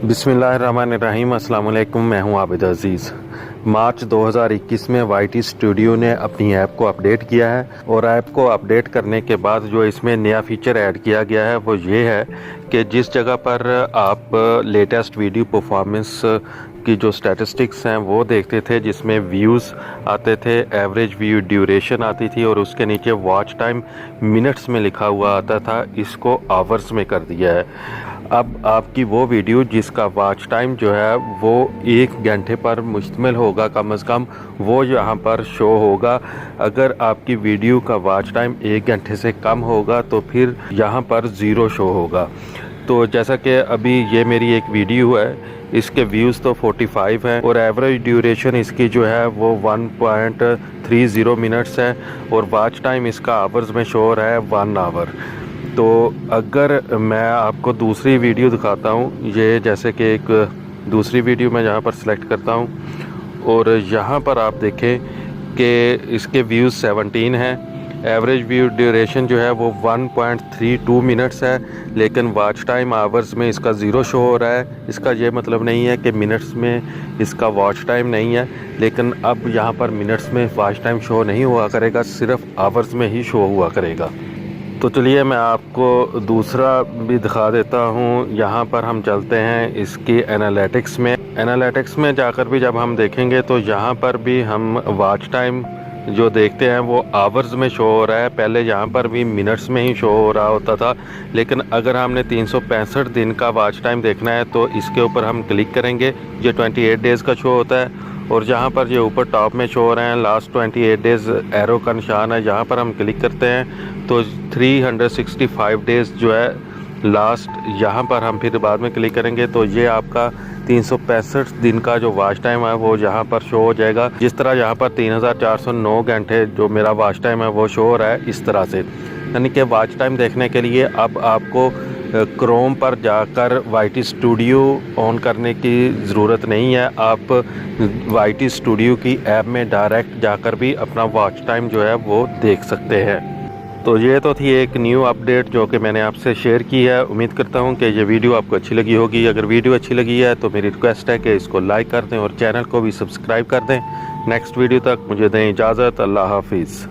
बिस्मिल्लाहिर्रहमानिर्रहीम। अस्सलाम वालेकुम। मैं हूं आबिद अज़ीज़। मार्च 2021 में वाईटी स्टूडियो ने अपनी ऐप को अपडेट किया है और ऐप को अपडेट करने के बाद जो इसमें नया फीचर ऐड किया गया है वो ये है कि जिस जगह पर आप लेटेस्ट वीडियो परफॉर्मेंस की जो स्टैटिस्टिक्स हैं वो देखते थे, जिसमें व्यूज़ आते थे, एवरेज व्यू ड्यूरेशन आती थी और उसके नीचे वॉच टाइम मिनट्स में लिखा हुआ आता था, इसको आवर्स में कर दिया है। अब आपकी वो वीडियो जिसका वॉच टाइम जो है वो 1 घंटे पर मुश्तमिल होगा कम से कम, वो यहाँ पर शो होगा। अगर आपकी वीडियो का वॉच टाइम 1 घंटे से कम होगा तो फिर यहाँ पर ज़ीरो शो होगा। तो जैसा कि अभी ये मेरी एक वीडियो है, इसके व्यूज़ तो 45 हैं और एवरेज ड्यूरेशन इसकी जो है वो 1.30 मिनट्स है और वॉच टाइम इसका आवर्स में शो हो रहा है 1 आवर। तो अगर मैं आपको दूसरी वीडियो दिखाता हूँ, ये जैसे कि एक दूसरी वीडियो मैं यहाँ पर सिलेक्ट करता हूँ और यहाँ पर आप देखें कि इसके व्यूज़ 17 हैं, एवरेज व्यू ड्यूरेशन जो है वो 1.32 मिनट्स है, लेकिन वॉच टाइम आवर्स में इसका ज़ीरो शो हो रहा है। इसका ये मतलब नहीं है कि मिनट्स में इसका वॉच टाइम नहीं है, लेकिन अब यहाँ पर मिनट्स में वॉच टाइम शो नहीं हुआ करेगा, सिर्फ आवर्स में ही शो हुआ करेगा। तो चलिए मैं आपको दूसरा भी दिखा देता हूँ। यहाँ पर हम चलते हैं इसकी एनालिटिक्स में। एनालिटिक्स में जाकर भी जब हम देखेंगे तो यहाँ पर भी हम वॉच टाइम जो देखते हैं वो आवर्स में शो हो रहा है। पहले यहाँ पर भी मिनट्स में ही शो हो रहा होता था, लेकिन अगर हमने 365 दिन का वॉच टाइम देखना है तो इसके ऊपर हम क्लिक करेंगे। ये 28 डेज़ का शो होता है और जहाँ पर ये ऊपर टॉप में शो हो रहे हैं लास्ट 28 डेज़ एरो का निशान है, यहाँ पर हम क्लिक करते हैं तो 365 डेज़ जो है लास्ट, यहाँ पर हम फिर बाद में क्लिक करेंगे तो ये आपका 365 दिन का जो वॉच टाइम है वो यहाँ पर शो हो जाएगा। जिस तरह यहाँ पर 3409 घंटे जो मेरा वॉच टाइम है वो शो हो रहा है इस तरह से। यानी कि वॉच टाइम देखने के लिए अब आपको क्रोम पर जाकर वाईटी स्टूडियो ऑन करने की ज़रूरत नहीं है। आप वाईटी स्टूडियो की ऐप में डायरेक्ट जाकर भी अपना वॉच टाइम जो है वो देख सकते हैं। तो ये तो थी एक न्यू अपडेट जो कि मैंने आपसे शेयर की है। उम्मीद करता हूँ कि ये वीडियो आपको अच्छी लगी होगी। अगर वीडियो अच्छी लगी है तो मेरी रिक्वेस्ट है कि इसको लाइक कर दें और चैनल को भी सब्सक्राइब कर दें। नेक्स्ट वीडियो तक मुझे दें इजाज़त। अल्लाह हाफिज़।